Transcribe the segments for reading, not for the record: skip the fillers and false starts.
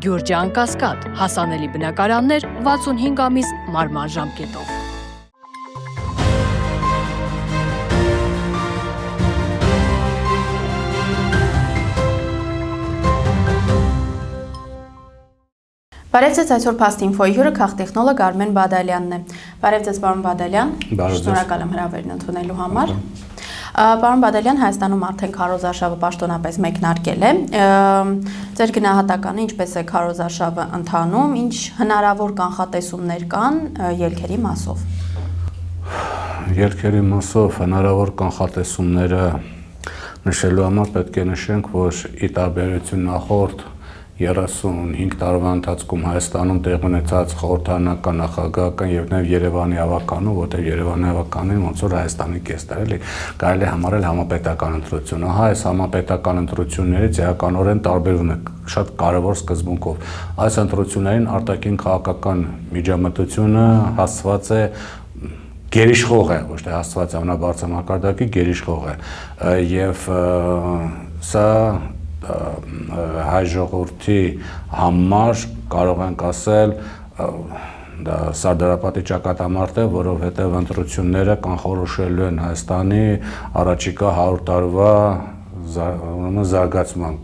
Գյուրջան Կասկադ, հասանելի բնակարաններ 65 ամիս մարման ժամկետով։ Բարև ձեզ, այսօր Փաստ Ինֆոյի հյուրը քաղտեխնոլոգ Արմեն Բադալյանն է։ Բարև ձեզ, պարոն Բադալյան։ Շնորհակալ եմ հրավերն ընդունելու համար։ Պարոն Բադալյան, Հայաստանում արդեն քարոզարշավը պաշտոնապես մեկնարկել է։ Ձեր գնահատականը ինչպես է քարոզարշավը ընթանում, ինչ հնարավոր կանխատեսումներ կան ելքերի մասով։ Ելքերի մասով հնարավոր կանխատեսումները նշելու համար պետք է նշենք, որ ի տարբերություն նախորդ 35 տարվա ընթացքում Հայաստանում տեղ ունեցած խորհրդարանական, նախագահական եւ նաեւ Երևանի ավականում, որտեղ Երևանի ավականին ոնց որ Հայաստանի կեսն էր, կարելի է համարել համապետական ընտրություն։ Ահա այս համապետական ընտրություններից էականորեն տարբերվում է շատ կարևոր սկզբունքով։ Այս ընտրություններին արտաքին քաղաքական միջամտությունը հասցված է գերիշխող է, ոչ թե հասցված է ամենաբարձր մակարդակի գերիշխող է եւ սա հայ ժողովրդի համար կարող ենք ասել դա սարդարապետի ճակատամարտ է, որովհետև ընտրությունները կանխորոշելու են Հայաստանի առաջիկա 100 տարվա զարգացման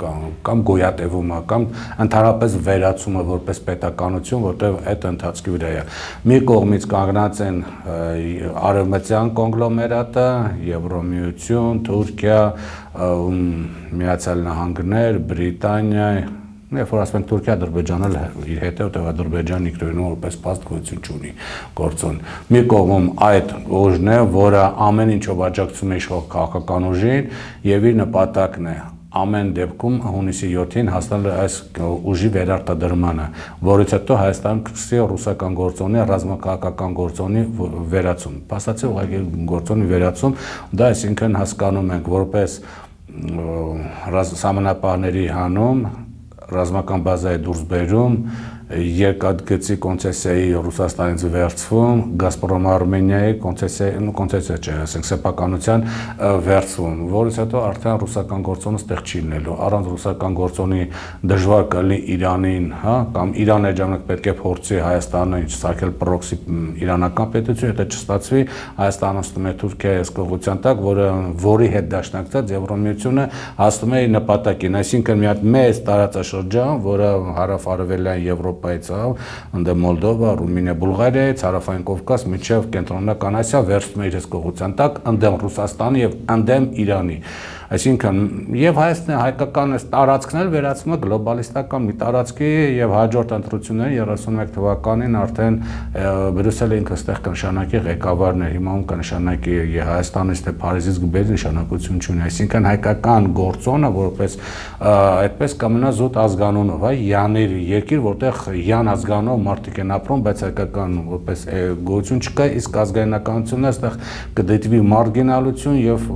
կամ գոյատևումը կամ ընդհանրապես վերացումը որպես պետականություն, որտեղ այդ ընթացքի վրա է։ Մի կողմից կանգնած են արևմտյան կոնգլոմերատը, Եվրոմիություն, Թուրքիա, Միացյալ Նահանգներ, Բրիտանիա, երբ որ ասում ենք Թուրքիա, Ադրբեջանը իր հետ է, որտեղ Ադրբեջանը ինքնուրույն որպես փաստ գոյություն չունի գործոն։ Մի կողմում այդ ուժն է, որը ամեն ինչով աջակցում է իշխող քաղաքական ուժին եւ իր նպատակն է ամեն դեպքում հունիսի 7-ին հասնել այս ուժի վերարտադրմանը, որից հետո Հայաստանը կսկսի ռուսական գործոնի, ռազմաքաղաքական գործոնի վերացում։ Փաստացի ուղղակի գործոնի վերացում, դա այսինքն հասկանում ենք որպես սահմանապահների հանում, ռազմական բազայի դուրս բերում, երկաթգծի կոնցեսիայի Ռուսաստանից վերցվում, Գազպրոմ Արմենիայի կոնցեսիա չէ, ասենք սեփականության վերցվում, որից հետո արդեն ռուսական գործոնը ստեղ չի լինելու, առանց ռուսական գործոնի դժվար կլինի Իրանին, հա, կամ Իրանը ժամանակ պետք է փորձի Հայաստանը սարքել պրոքսի իրանական պետություն, եթե չստացվի, Հայաստանը ստում է Թուրքիայի ըսկողության տակ, որի հետ դաշնակցած Եվրոմիությունը հասնում է իր նպատակին, այսինքն մի հատ մեծ տարածաշրջան, որը հարավ-արևելյան Եվրոպայից ընդդեմ Մոլդովա, Ռումինիա, Բուլղարիայից, Հարավային Կովկաս, մինչև Կենտրոնական Ասիա վերցնում է իր հսկողության տակ ընդդեմ Ռուսաստանի եւ ընդդեմ Իրանի։ Այսինքն եւ հայկական տարածքն էլ վերածվում է գլոբալիստական մի տարածքի եւ հաջորդ ընտրություններին 31 թվականին արդեն Բրյուսելը ինքը ստեղ կնշանակի ղեկավարներ, հիմա ում կնշանակի Հայաստանից թե Փարիզից գբերի նշանակություն չունի, այսինքն հայկական գործոնը որպես այդպես կմնա զուտ ազգանունով, այ յաներ երկիր, որտեղ յան ազգանով մարդիկ են ապրում, բայց հայկական որպես գոյություն չկա, իսկ ազգայնականությունը այստեղ կդիտվի մարգինալություն եւ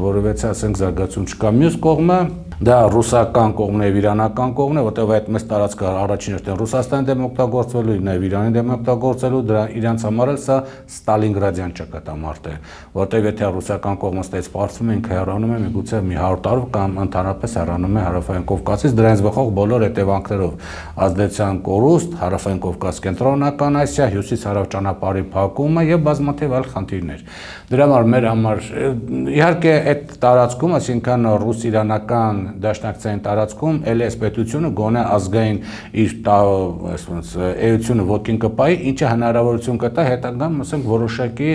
որովհետեւ ասենք զարգացում չկա։ Մյուս կողմը դա ռուսական կողմն է, իրանական կողմն է, որտեղ այդ մեծ տարածքը առաջին հերթին Ռուսաստանի դեմ օգտագործվելու, նաև Իրանի դեմ օգտագործելու, դրա իրանց համար էլ սա Ստալինգրադյան ճակատամարտ է, որտեղ եթե ռուսական կողմը ստից սպառվում է, ինքը հեռանում է միգուցե մի 100 տարով կամ ընդհանրապես հեռանում է Հարավային Կովկասից, դրանից բխող բոլոր հետևանքներով ազդեցության կորուստ, Հարավային Կովկաս, Կենտրոնական Ասիա, հյուսիս-հարավ ճանապարհի փակումը եւ բազմաթիվ այլ խնդիրներ։ Դրա համար մեր համար իհարկե այդ տարածքում, այսինքն ռուս-իրանական դաշնակցային տարածքում էլ այս պետությունը գոնե ազգային իր էությունը ոգին կպայի, ինչը հնարավորություն կտա հետագան, ասենք, որոշակի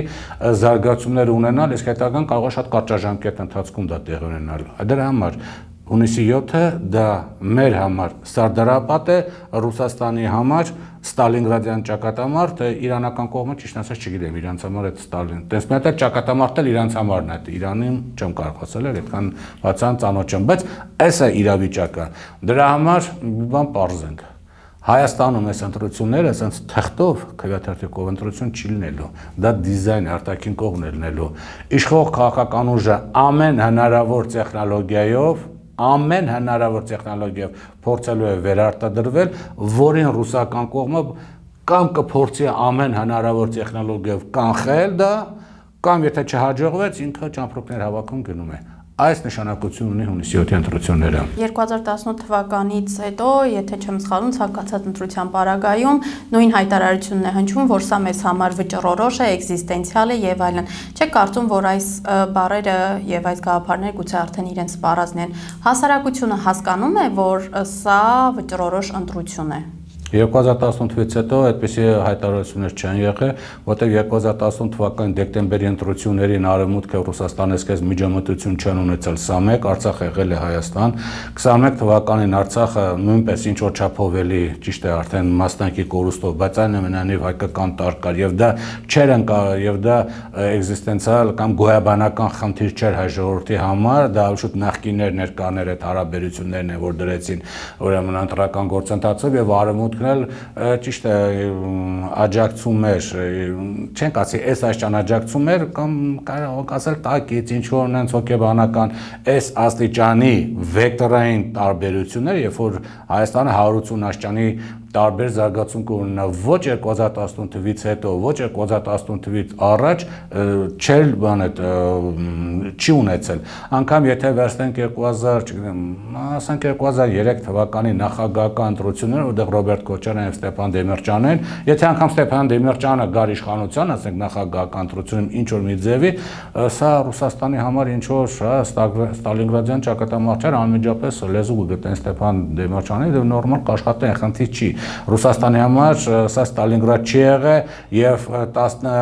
զարգացումներ ունենալ, իսկ հետագան կարող է շատ կարճաժամկետ ընթացքում դա տեղի ունենալ։ Դրա համար հունիսի 7-ը դա մեր համար սարդարապատ է, Ռուսաստանի համար Ստալինգրադյան ճակատամարտ, իրանական կողմը ճիշտ ասած չգիտեմ, իրանց համար այդ Ստալին։ Տես մի հատ ճակատամարտը իրանց համարն է, Իրանին չեմ կարող ասել, այդքան բացան ծանոթ չեմ, բայց այս է իրավիճակը։ Դրա համար մի բան պարզենք։ Հայաստանում այս ընտրությունները ասենց թղթով, քվեաթերթիկով ընտրություն չի լինելու, դա դիզայն արտաքին կողմն է լինելու։ Իշխող քաղաքական ուժը ամեն հնարավոր տեխնոլոգիայով փորձելու է վերարտադրվել, որին ռուսական կողմը կամ կփորձի ամեն հնարավոր տեխնոլոգիայով կանխել դա, կամ եթե չհաջողվեց, ինքը ճամփորդներ հավաքում գնում է։ Այս նշանակություն ունի հունիսի 7-ի ընտրությունները։ 2018 թվականից հետո, եթե չեմ սխալվում, ցանկացած ընտրության պարագայում նույն հայտարարությունն է հնչում, որ սա մեզ համար վճռորոշ է, էքզիստենցիալ է եւ այլն։ Չեք կարծում, որ այս բառերը եւ այս գաղափարները գուցե արդեն իրենց սպառազն են։ Հասարակությունը հասկանում է, որ սա վճռորոշ ընտրություն է։ 2018-ից հետո այդպիսի հայտարարություններ չեն եղել, որտեղ 2018 թվականի դեկտեմբերի ընտրություններին Արևմուտքը Ռուսաստանը սկսեց միջամտություն չեն ունեցել, սա մեկ, Արցախը եղել է Հայաստան, 21 թվականին Արցախը նույնպես ինչ որ չափով էլի, ճիշտ է, արդեն մասնակի կորուստով, բայց այնուամենայնիվ հայկական տարր կար եւ դա չէր ընկա եւ դա էքզիստենցիալ կամ գոյաբանական խնդիր չէր հայ ժողովրդի համար, դա շուտ նախկիններ ներկաներ այդ հարաբերություններն են, որ դրեցին ուրեմն ընտրական գործընթացով եւ Արևմուտքը ճիշտ է աջակցում էր, չենք ասի, այս աշճան աջակցում էր կամ կարող ասել տակից ինչ որ ունեն հոգեբանական այս աստիճանի վեկտորային տարբերություններ, երբ որ Հայաստանը 180 աշճանի տարբեր զարգացում կունենա ոչ 2018 թվականից հետո, ոչ 2018 թվականից առաջ չէր բանդ չի ունեցել։ Անկամ եթե վերցնենք 2000, ասենք 2003 թվականի նախագահական ընտրությունները, որտեղ Ռոբերտ Քոչարյանն եւ Ստեփան Դեմիրճյանն, եթե անգամ Ստեփան Դեմիրճյանը գար իշխանության, ասենք նախագահական ընտրությունում ինչ որ մի ձևի, սա Ռուսաստանի համար ինչ որ Ստալինգրադյան ճակատամարտ անմիջապես լեզու կգտնեն Ստեփան Դեմիրճյանին եւ նորմալ կաշխատեն, խնդիր չի։ Ռուսաստանի համար սա Ստալինգրադ չի եղել եւ 18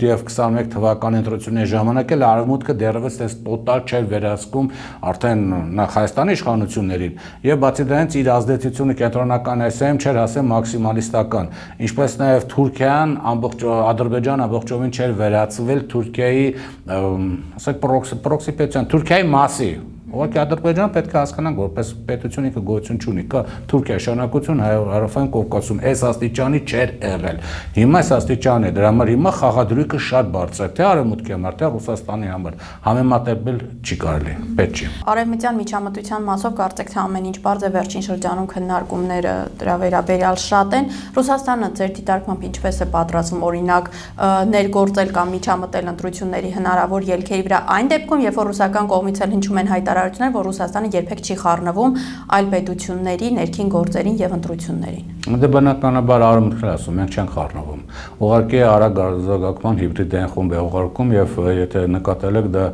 եւ 21 թվականի ընտրությունների ժամանակ էլ Արևմուտքը դեռևս այս տոտալ չէր վերահսկում արդեն նախ Հայաստանի իշխանություններին եւ բացի դրանից իր ազդեցությունը կենտրոնական Ասիայում չէր ասեմ մաքսիմալիստական, ինչպես նաեւ Թուրքիան ամբողջ Ադրբեջանը ամբողջովին չէր վերածվել Թուրքիայի ասենք պրոքսի պետության Թուրքիայի մասի Ուղղակի Ադրբեջանը պետք է հասկանանք, որպես պետություն ինքը գոյություն չունի, կա Թուրքիա շարունակություն Հարավային Կովկասում, այս աստիճանի չէր եղել։ Հիմա այս աստիճանն է, դրա համար հիմա խաղադրույքը շատ բարձր է, թե Արևմուտքի համար, թե Ռուսաստանի համար, համեմատել չի կարելի, պետք չի։ Արևմտյան միջամտության մասով կարծեք թե ամեն ինչ բարձ է, վերջին շրջանում քննարկումները դրա վերաբերյալ շատ են։ Ռուսաստանը ձեր դիտարկմամբ ինչպես է պատրաստվում օրինակ ներգործել կամ միջամտել ընտրությունների հնարավոր ելքերի վրա այն դեպքում, երբ որ ռուսական կողմից էլ հնչում են հայտարարություններ, որ Ռուսաստանը երբեք չի խառնվում այլ պետությունների ներքին գործերին եւ ընտրություններին։ Դե բնականաբար Արևմուտքն ասում, մենք չենք խառնվում։ Ուղղակի արագ արձագանքման հիբրիդային խումբ է ուղարկում եւ եթե նկատել եք դա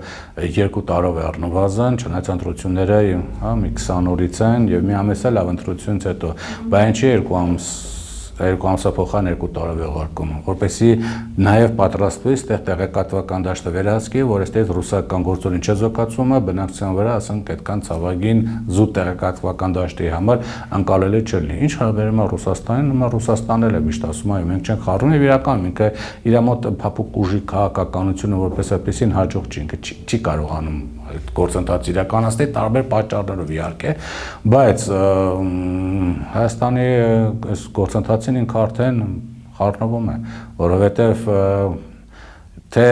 2 տարով է առնվազն, չնայած ընտրությունները հա մի 20 օրից են եւ մի ամիս էլ ընտրությունից հետո, բայց ինչի 2 ամսափոխան 2 տարով է ուղարկում, որպեսզի նաև պատրաստվի այստեղ տեղեկատվական դաշտը վերահսկի, որ այստեղ ռուսական գործողին չեզոքացումը բնակչության վրա, ասենք, այդքան ցավագին զուտ տեղեկատվական դաշտի համար անկալելի չլինի։ Ինչ հարաբերում է Ռուսաստանին, հիմա Ռուսաստանն էլ է միշտ ասում, այո, մենք չենք խառնում եւ իրականում ինքը իր մոտ փափուկ ուժի քաղաքականությունը որպես այդպեսին հաջող չի, ինքը չի կարողանում այդ գործընթացը իրականացնել տարբեր պատճառներով իհարկե, բայց Հայաստանի այս գործընթացին ինքը արդեն խառնվում է, որովհետև թե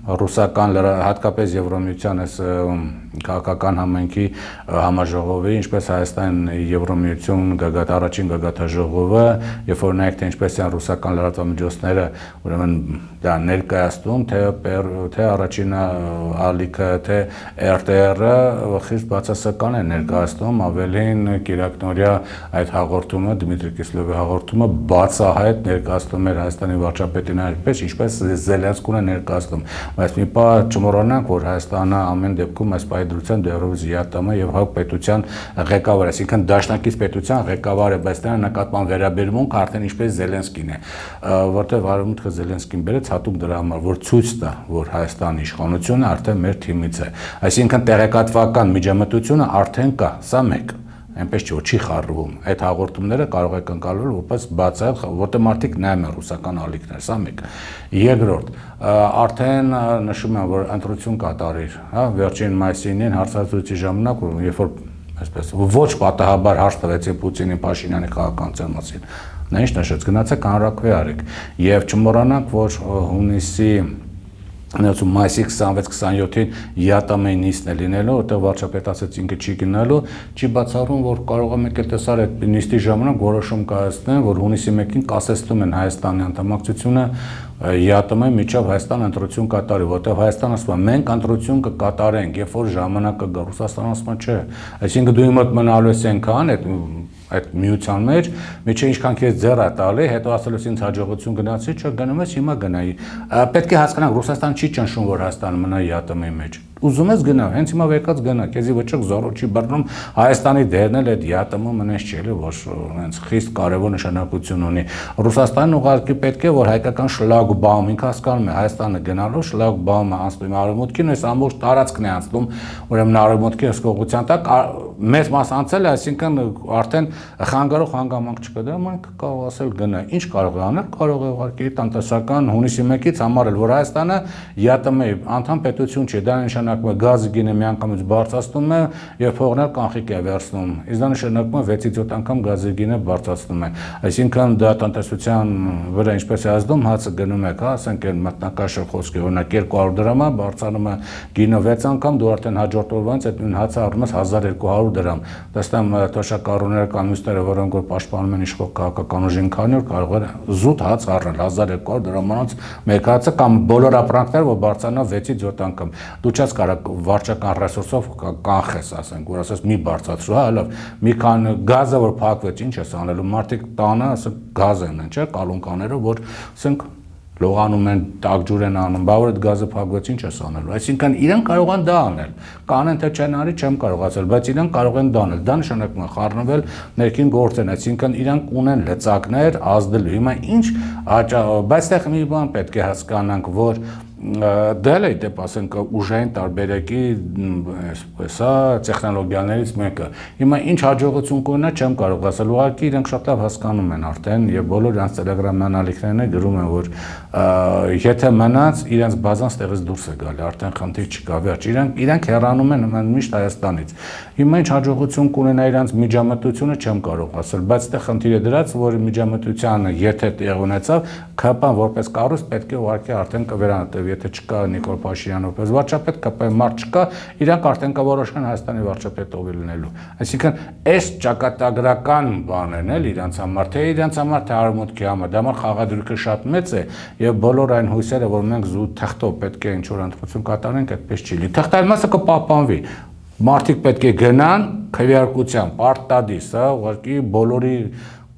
ռուսական հատկապես Եվրոմիության այս քաղաքական համայնքի համաժողովի, ինչպես Հայաստան Եվրոմիություն առաջին գագաթաժողովը, երբ որ նայեք թե ինչպես են ռուսական լրատվամիջոցները ուրեմն դա ներկայացնում, թե առաջին ալիքը, թե RTR-ը խիստ բացասական է ներկայացնում, ավելին Կիրակնորյա այդ հաղորդումը, Դմիտրի Կիսլովի հաղորդումը բացահայտ ներկայացնում էր Հայաստանի վարչապետին այնպես, ինչպես Զելենսկուն է ներկայացնում, բայց մի բան չմոռանանք, որ Հայաստանը ամեն դեպքում այս պայդրության դեռևս ԵԱՏՄ եւ ՀԱԿ պետության ղեկավար է, այսինքն դաշնակից պետության ղեկավար է, բայց դրա նկատմամբ վերաբերմունքը արդեն ինչպես Զելենսկին է, որտեղ Արևմուտքը Զելենսկին բերեց հատուկ դրա համար, որ ցույց տա, որ Հայաստանի իշխանությունը արդեն մեր թիմից է, այսինքն տեղեկատվական միջամտությունը արդեն կա, սա մեկ, այնպես չի, որ չի խառնվում, այդ հաղորդումները կարող է ընկալվել որպես բացահայտ, որտեղ մարդիկ նայում են ռուսական ալիքներ, սա մեկ։ Երկրորդ, արդեն նշում եմ, որ ընտրություն կատարիր, հա, վերջին մայիսին հարցազրույցի ժամանակ, երբ որ այսպես ոչ պատահաբար հարց տվեցին Պուտինի Փաշինյանի քաղաքականության մասին, նա ինչ նշեց, գնացեք հանրաքվե արեք եւ չմոռանանք, որ հունիսի մայիսի 26-27-ին ԵԱՏՄ-ի նիստն է լինելու, որտեղ վարչապետը ասաց ինքը չի գնալու, չի բացառում, որ կարող է մեկ էլ տեսար այդ նիստի ժամանակ որոշում կայացնեն, որ հունիսի 1-ին կասեցնում են Հայաստանի անդամակցությունը ԵԱՏՄ-ի միջև Հայաստան ընտրություն կատարի, որտեղ Հայաստանը ասում է մենք ընտրություն կկատարենք, երբ որ ժամանակը գա, Ռուսաստանը ասում է չէ, այսինքն դու իմ մոտ մնալու ես այնքան այդ միության մեջ, միջի ինչքան քեզ ձեռ է տալի, հետո ասել ես ինձ հաջողություն գնացի, չէ, գնում ես հիմա գնայի։ Պետք է հասկանանք, Ռուսաստանը չի ճնշում, որ Հայաստանը մնա ԵԱՏՄ-ի մեջ։ Ուզում ես գնա, հենց հիմա եկած գնա, քեզի վճռ զորո չի բռնում, Հայաստանի դերն էլ այդ ԵԱՏՄ-ը մնաց չէ, որ հենց խիստ կարևոր նշանակություն ունի։ Ռուսաստանն ուղղակի պետք է որ հայկական շլագբաում, ինքը հասկանում է Հայաստանը գնալու շլագբաումը անցնում արևմուտքին, այս ամբողջ տարածքն է անցնում, ուրեմն արևմուտքի հսկողության տակ մեծ մաս անցել է, այսինքն արդեն խանգարող հանգամանք չկա, դրա մենք կարող ասել գնա։ Ինչ կարող է անել, կարող է ուղղակի տնտեսական հունիսի 1-ից համարել, որ Հայաստանը ԵԱՏՄ-ի անդամ պետություն չի, դա նշանակում է գազի գինը միանգամից բարձրացնում է եւ փողն կանխիկ է վերցնում։ Իսկ դա նշանակում է 6-ից 7 անգամ գազի գինը բարձրացնում է։ Այսինքն դա տնտեսության վրա ինչպես է ազդում, հացը գնում է, հա, ասենք այն մտնակաշır խոսքի օրինակ 200 դրամ է, բարձրանում է գինը 6 անգամ, դու արդեն հաջորդ օրվանից այդ նույն հացը առնում ես 1200 դրամ։ Դաստամ թոշակառուները կամ մյուսները, որոնք որ պաշտպանում են իշխող քաղաքական ուժին, քանի որ կարող է զուտ հաց առնել 1200 դրամանոց մեկ հացը կամ բոլոր ապրանքները, որ բարձրանա 6-ից 7 անգամ։ Դու չես կարող վարչական ռեսուրսով կանխես, ասենք, որ ասես մի բարձրացրու, հա, լավ, մի քան գազը որ փակվեց, ինչ ես անելու, մարդիկ տանը, ասենք, գազ են, չէ, կալունկաները, որ ասենք լողանում են, տակջուր են անում, բա որ այդ գազը փակվեց, ինչ ես անելու։ Այսինքն իրենք կարող են դա անել։ Կանեն թե չեն արի, չեմ կարող ասել, բայց իրենք կարող են դա անել։ Դա նշանակում է խառնվել ներքին գործեն, այսինքն իրենք ունեն լծակներ ազդելու։ Հիմա ինչ, բայց այդտեղ մի բան պետք է հասկանանք, որ դա էլ է դեպ ասենք ուժային տարբերակի այսպես տեխնոլոգիաներից մեկը։ Հիմա ինչ հաջողություն կունենա չեմ կարող ասել, ուղղակի իրենք շատ լավ հասկանում են արդեն եւ բոլոր իրենց Telegram անալիքներն գրում են, որ եթե մնաց իրենց բազան ստեղից դուրս է գալի, արդեն խնդիր չկա, վերջ, իրենք հեռանում են միշտ Հայաստանից։ Հիմա ինչ հաջողություն կունենա իրենց միջամտությունը չեմ կարող ասել, բայց դա խնդիրը դրած, որ միջամտությանը եթե տեղ ունեցավ, ԿՊ-ն որպես կառույց պետք է ուղղակի արդեն կվերանա եթե չկա Նիկոլ Փաշինյանը որպես վարչապետ, ԿՊ-ի մարդ չկա, իրանք արդեն կորոշեն Հայաստանի վարչապետ ով լինելու։ Այսինքն, այս ճակատագրական բանն էլ իրանց համար, թե իրանց համար, թե արևմուտքի համար, դա համար խաղադրույքը շատ մեծ է եւ բոլոր այն հույսերը, որ մենք զուտ թղթով պետք է ինչ-որ ընտրություն կատարենք, այդպես չի լինի։ Թղթային մասը կպահպանվի։ Մարդիկ պետք է գնան քվեարկության, պարտադիր, սա ուղղակի բոլորի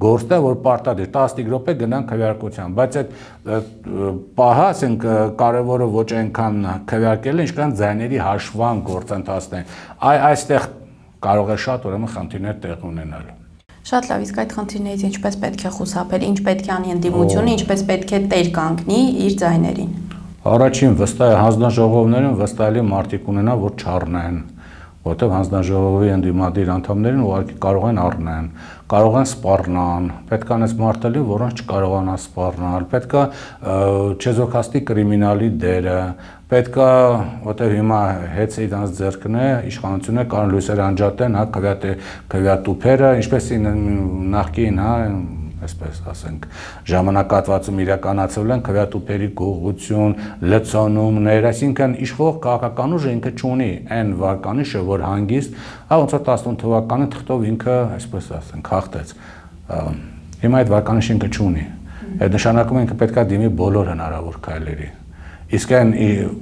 գործը որ պարտադիր 15 րոպե գնան քվեարկության, բայց այդ պահը, ասենք, կարևորը ոչ այնքան քվեարկելը, ինչքան ձայների հաշվան գործընթացն է։ Այստեղ կարող է շատ ուրեմն խնդիրներ տեղ ունենալ։ Շատ լավ, իսկ այդ խնդիրներից ինչպես պետք է խուսափել, ինչ պետք է անի ընդդիմությունը, ինչպես պետք է տեր կանգնի իր ձայներին։ Առաջին վստահ հանձնաժողովներն վստահելի մարդիկ ունենա, որ չառնեն, որտեղ հանձնաժողովի ընդդիմադիր անդամներին ուղղակի կարող են առնեն, կարող են սպառնան, պետք է անես մարտելի, որոնց չկարողանա սպառնալ, պետք է չեզոքաստի կրիմինալի դերը, պետք է, որտեղ հիմա հեծը իրանց ձեռքն է, իշխանությունը կարող լույսեր անջատեն, հա, քվեատուփերը, ինչպես նախկին, հա, այսպես ասենք, ժամանակահատվածում իրականացվել են քվեատուփերի գողություն, լցոնումներ, այսինքն իշխող քաղաքական ուժը ինքը չունի այն վարկանիշը, որ հանգիստ, հա, ոնց որ 18 թվականին թղթով ինքը, այսպես ասենք, հաղթեց։ Հիմա այդ վարկանիշը ինքը չունի։ Այդ նշանակում է ինքը պետք է դիմի բոլոր հնարավոր քայլերի։ Իսկ այն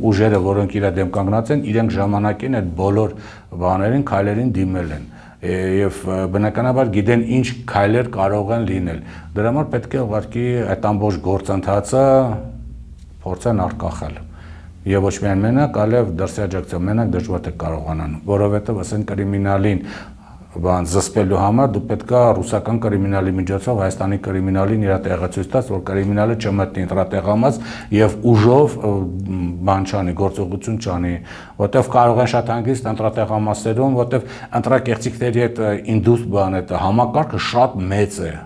ուժերը, որոնք իր դեմ կանգնած են, իրենք ժամանակին այդ բոլոր բաներին, քայլերին դիմել են։ Եվ բնականաբար գիտեն ինչ քայլեր կարող են լինել։ Դրա համար պետք է ուղղակի այդ ամբողջ գործընթացը փորձեն արկախել։ Եվ ոչ միայն մենակ, այլև դրսի աջակցությամբ մենակ դժվար է կարողանան, որովհետև ասեն կրիմինալին բան զսպելու համար դու պետք է ռուսական կրիմինալի միջոցով Հայաստանի կրիմինալին իր տեղը ցույց տաս, որ կրիմինալը չմտնի ընտրատեղամաս եւ ուժով բան չանի, գործողություն չանի, որտեվ կարող են շատ հանգիստ ընտրատեղամասերում, որտեվ ընտրակեղծիքների հետ ինդուս բան է, համակարգը շատ մեծ է։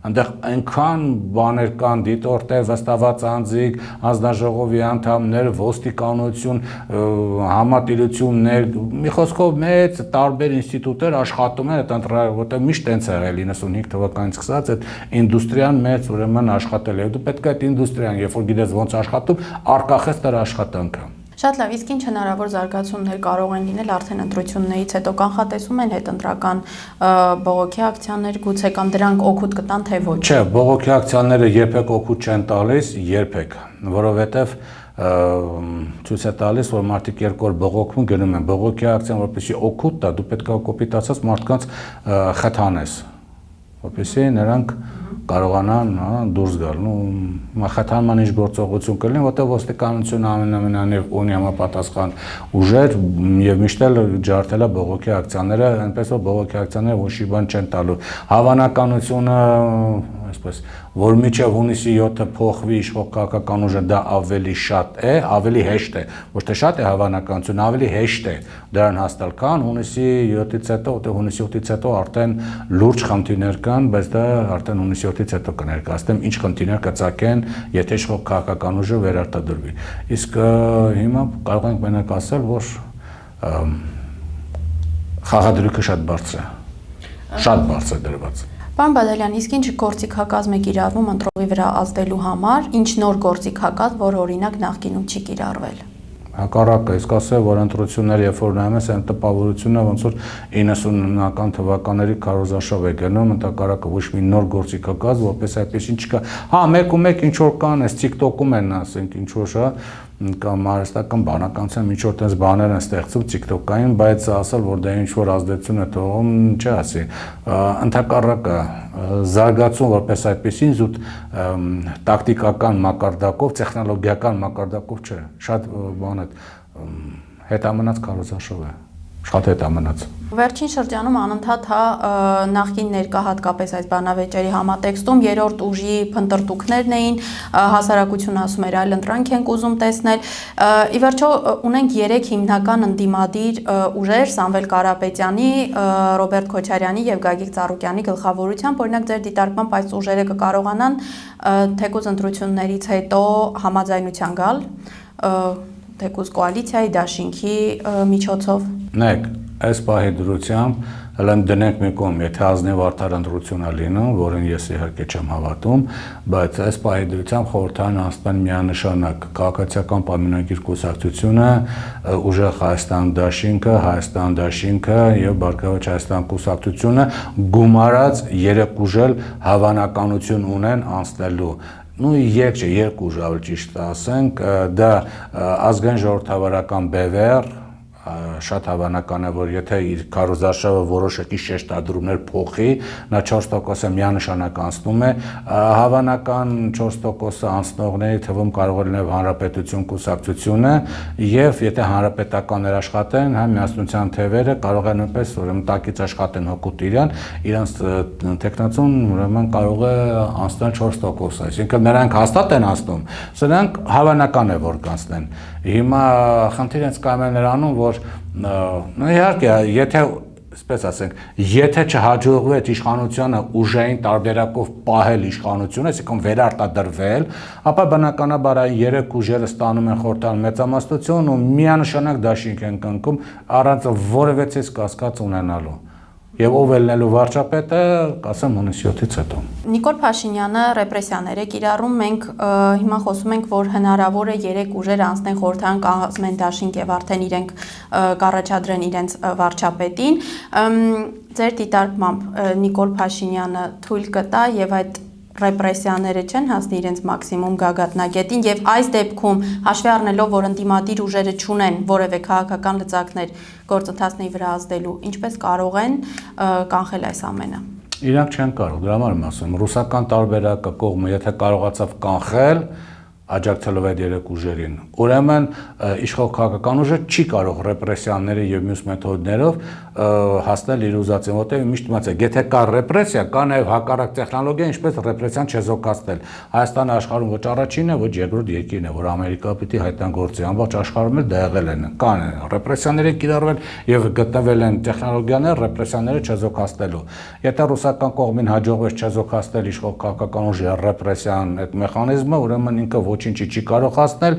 Այնտեղ այնքան բաներ կան, դիտորդներ, վստահված անձիկ, հանձնաժողովի անդամներ, ոստիկանություն, համատիրություններ, մի խոսքով մեծ տարբեր ինստիտուտներ աշխատում են այդ որտեղ միշտ տենց է եղել 95 թվականից սկսած այդ ինդուստրիան մեծ ուրեմն աշխատել է։ Դու պետք է այդ ինդուստրիան, երբ որ գիտես ոնց աշխատում, արկախես դրա աշխատանքը։ Շատ լավ, իսկ ինչ հնարավոր զարգացումներ կարող են լինել արդեն ընտրություններից հետո կանխատեսում են հետընտրական բողոքի ակցիաներ գուցե կամ դրանք օգուտ կտան թե ոչ։ Չէ, բողոքի ակցիաները երբեք օգուտ չեն տալիս, երբեք, որովհետև ցույց է տալիս, որ մարդիկ երկու օր բողոքում գնում են բողոքի ակցիան, որպեսզի օգուտ տա, դու պետք է կոպիտացած մարդկանց խթանես, որպեսզի նրանք կարողանան դուրս գալ, խթանման ինչ գործողություն կլինի, որտեղ ոստիկանությունը ամենամենանիվ ունի համապատասխան ուժեր եւ միշտ էլ ջարդել է բողոքի ակցիաները, այնպես որ բողոքի ակցիաները ոչի բան չեն տալու։ Հավանականությունը, այսպես, որ մինչև հունիսի 7-ը փոխվի իշխող քաղաքական ուժը, դա ավելի շատ է, ավելի հեշտ է, ոչ թե շատ է հավանականությունը, ավելի հեշտ է դրան հասնել, քան հունիսի 7-ից հետո, որտեղ հունիսի 7-ից հետո արդեն լուրջ խնդիրներ կան, բայց դա արդեն հունիսի 7-ից հետո կներկայացնեմ, ինչ խնդիրներ կծագեն, եթե իշխող քաղաքական ուժը վերարտադրվի։ Իսկ հիմա կարող ենք մենակ ասել, որ խաղադրույքը շատ բարձր է, շատ բարձր դրված։ Պարոն Բադալյան, իսկ ինչ գործիքակազմ է կիրառվում ընտրողի վրա ազդելու համար, ինչ նոր գործիքակազմ, որ օրինակ նախկինում չի կիրառվել։ Հակառակը, իսկ ասել, որ ընտրությունները երբ որ նայում ես, այն տպավորությունը ոնց որ 90-ական թվականների քարոզարշավ է գնում, ընդհակառակը ոչ մի նոր գործիքակազմ, որպես այդպեսին չկա։ Հա, մեկ ինչ որ կան, այս TikTok-ում են, ասենք, ինչ որ շա կամ արհեստական բանականության ինչ որ տես բաներ են ստեղծում TikTok-ային, բայց ասել, որ դա ինչ որ ազդեցություն է թողում, չի ասի։ Ընդհակառակը զարգացում որպես այդպեսին զուտ տակտիկական մակարդակով, տեխնոլոգիական մակարդակով չէ, շատ բան է, հետամնաց քարոզարշավ է, շատ հետամնաց։ Վերջին շրջանում անընդհատ նախկին ներկա հատկապես այս բանավեճերի համատեքստում երրորդ ուժի փնտրտուքներն էին, հասարակությունը ասում էր այլ ընտրանք ենք ուզում տեսնել։ Ի վերջո ունենք 3 հիմնական ընդդիմադիր ուժեր՝ Սամվել Կարապետյանի, Ռոբերտ Քոչարյանի եւ Գագիկ Ծառուկյանի գլխավորությամբ, օրինակ ձեր դիտարկմամբ այս ուժերը կկարողանան թեկուզ ընտրություններից հետո համաձայնության գալ թեկուզ կոալիցիայի դաշինքի միջոցով։ Նայեք, այս պահի դրությամբ հələ դնենք մի կողմ, եթե ազնիվ արդար ընտրություն է լինում, որին ես իհարկե չեմ հավատում, բայց այս պահի դրությամբ խորհրդային անցնեն միանշանակ քաղաքացիական պայմանագիր կուսակցությունը, ուժեղ Հայաստան դաշինքը եւ Բարգավաճ Հայաստան կուսակցությունը գումարած 3 ուժել հավանականություն ունեն անցնելու երկու ուժ ավելի ճիշտ ասենք, դա ազգային ժողովրդավարական BVR, շատ հավանական է, որ եթե իր քարոզարշավը որոշակի շեշտադրումներ փոխի, նա 4%-ը միանշանակ անցնում է, հավանական 4%-ը անցնողների թվում կարող է լինել Հանրապետություն կուսակցությունը եւ եթե հանրապետականներ աշխատեն, հա միասնության թևերը կարող են նույնպես ուրեմն տակից աշխատեն հօգուտ իրանց տեխնացուն ուրեմն կարող է անցնել 4%, այսինքն նրանք հաստատ են անցնում, սրանք հավանական է որ կանցնեն։ Հիմա խնդիրը կայանում է նրանում, որ իհարկե, եթե, այսպես ասենք, եթե չհաջողվի այդ իշխանությունը ուժային տարբերակով պահել իշխանությունը, այսինքն վերարտադրվել, ապա բնականաբար այն 3 ուժերը ստանում են խորհրդային մեծամասնություն ու միանշանակ դաշինք են կնքում առանց որևէ կասկած ունենալու։ Եվ ով է լինելու վարչապետը, կասեմ հունիսի 7-ից հետո։ Նիկոլ Փաշինյանը ռեպրեսիաներ է կիրառում, մենք հիմա խոսում ենք, որ հնարավոր է 3 ուժեր անցնեն խորհրդային կազմեն դաշինք եւ արդեն իրենք կառաջադրեն իրենց վարչապետին։ Ձեր դիտարկմամբ Նիկոլ Փաշինյանը թույլ կտա եւ այդ ռեպրեսիաները չեն հասնի իրենց մաքսիմում գագաթնակետին եւ այս դեպքում հաշվի առնելով, որ ընդդիմադիր ուժերը չունեն որևէ քաղաքական լծակներ գործընթացների վրա ազդելու, ինչպես կարող են կանխել այս ամենը։ Իրանք չեն կարող, դրա համար եմ ասում, ռուսական տարբերակը կողմը եթե կարողացավ կանխել, աջակցելով այդ 3 ուժերին, ուրեմն իշխող քաղաքական ուժը չի կարող ռեպրեսիաների եւ մյուս մեթոդներով հասնել իր ուզածին, որտեղ միշտ իմացեք, եթե կա ռեպրեսիա, կա նաեւ հակառակ տեխնոլոգիա, ինչպես ռեպրեսիան չեզոքացնել։ Հայաստանը աշխարհում ոչ առաջինն է, ոչ երկրորդ երկիրն է, որ Ամերիկա պիտի հայտնագործի, ամբողջ աշխարհում էլ դա եղել են, կան ռեպրեսիաները կիրառվել եւ գտնվել են տեխնոլոգիաներ ռեպրեսիաները չեզոքացնելու։ Եթե ռուսական կողմին հաջողվեց չեզոքացնել իշխող քաղաքական ուժի ռեպրեսիան այդ մեխանիզմը, ուրեմն ինքը ոչինչի չի կարող հասնել։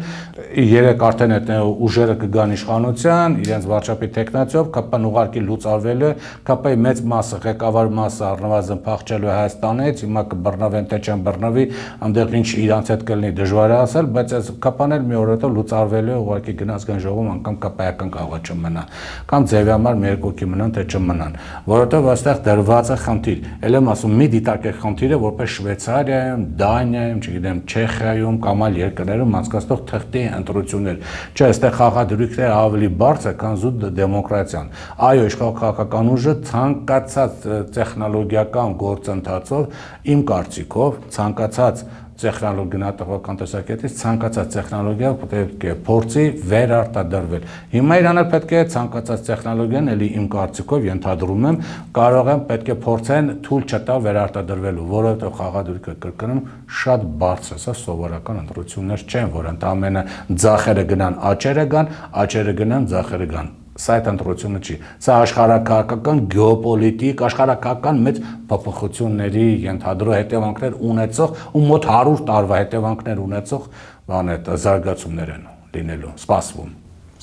Երեք արդեն այդ ուժերը կգան իշխանության, իրենց վարչապետ տեխնացիով, ԿՊ-ն ուղարկի լուծարվելու է, ԿՊ-ի մեծ մասը, ղեկավար մասը առնվազն փախչելու է Հայաստանից, հիմա կբռնվեն թե չեն բռնվի, այնտեղ ինչ իրանց հետ կլինի դժվար է ասել, բայց այս ԿՊ-ն էլ մի օր հետո լուծարվելու է, ուղղակի գնացքան ժողովում անգամ ԿՊ-ական կարող է չմնա, կամ ձևի համար մի երկու հոգի մնան թե չմնան, որովհետև այստեղ դրված է խնդիր։ Էլ եմ ասում, մի դիտարկեք խնդիրը, որպես Շվեյցարիայում, Դանիայում, չգիտեմ, Չեխիայում կամ այլ երկրներում անցկացնող թղթի ընտրություններ։ Չէ, այստեղ խաղադրույքները ավելի բարձր, քան զուտ դեմոկրատիան։ Այո, իշխող քաղաքական ուժը ցանկացած տեխնոլոգիական գործընթացով, իմ կարծիքով, ցանկացած տեխնոլոգիական տեսակետից ցանկացած տեխնոլոգիա պետք է փորձի վերարտադրվել։ Հիմա իրանալ պետք է ցանկացած տեխնոլոգիան, ելի իմ կարծիքով ենթադրում եմ, կարող են պետք է փորձեն թույլ չտա վերարտադրվելու, որովհետև խաղադրույքը կրկնում շատ բարձր է, սա սովորական ընտրություններ չեն, որ ընդամենը ձախերը գնան, աճերը գան, աճերը գնան, ձախերը գան։ Սա այդ ընտրությունը չի։ Սա աշխարհակահաղական, գեոպոլիտիկ, աշխարհակահաղական մեծ փոփոխությունների ենթադրող հետևանքներ ունեցող ու մոտ 100 տարվա հետևանքներ ունեցող բան է, զարգացումներ են լինելու, սպասվում։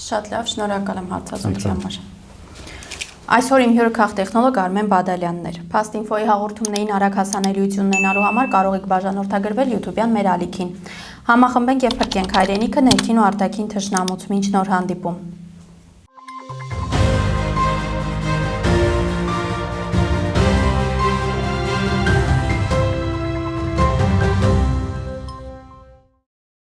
Շատ լավ, շնորհակալ եմ հարցազրույցի համար։ Այսօր իմ հյուրը քաղտեխնոլոգ Արմեն Բադալյանն էր։ Փաստ-ինֆոյի հաղորդումներին արագ հասանելիություն ունենալու համար կարող եք բաժանորդագրվել YouTube-յան մեր ալիքին։ Համախմբենք եւ փրկենք հայրենիքը ներքին ու արտաքին թշնամուց։ Մինչ նոր հանդիպում։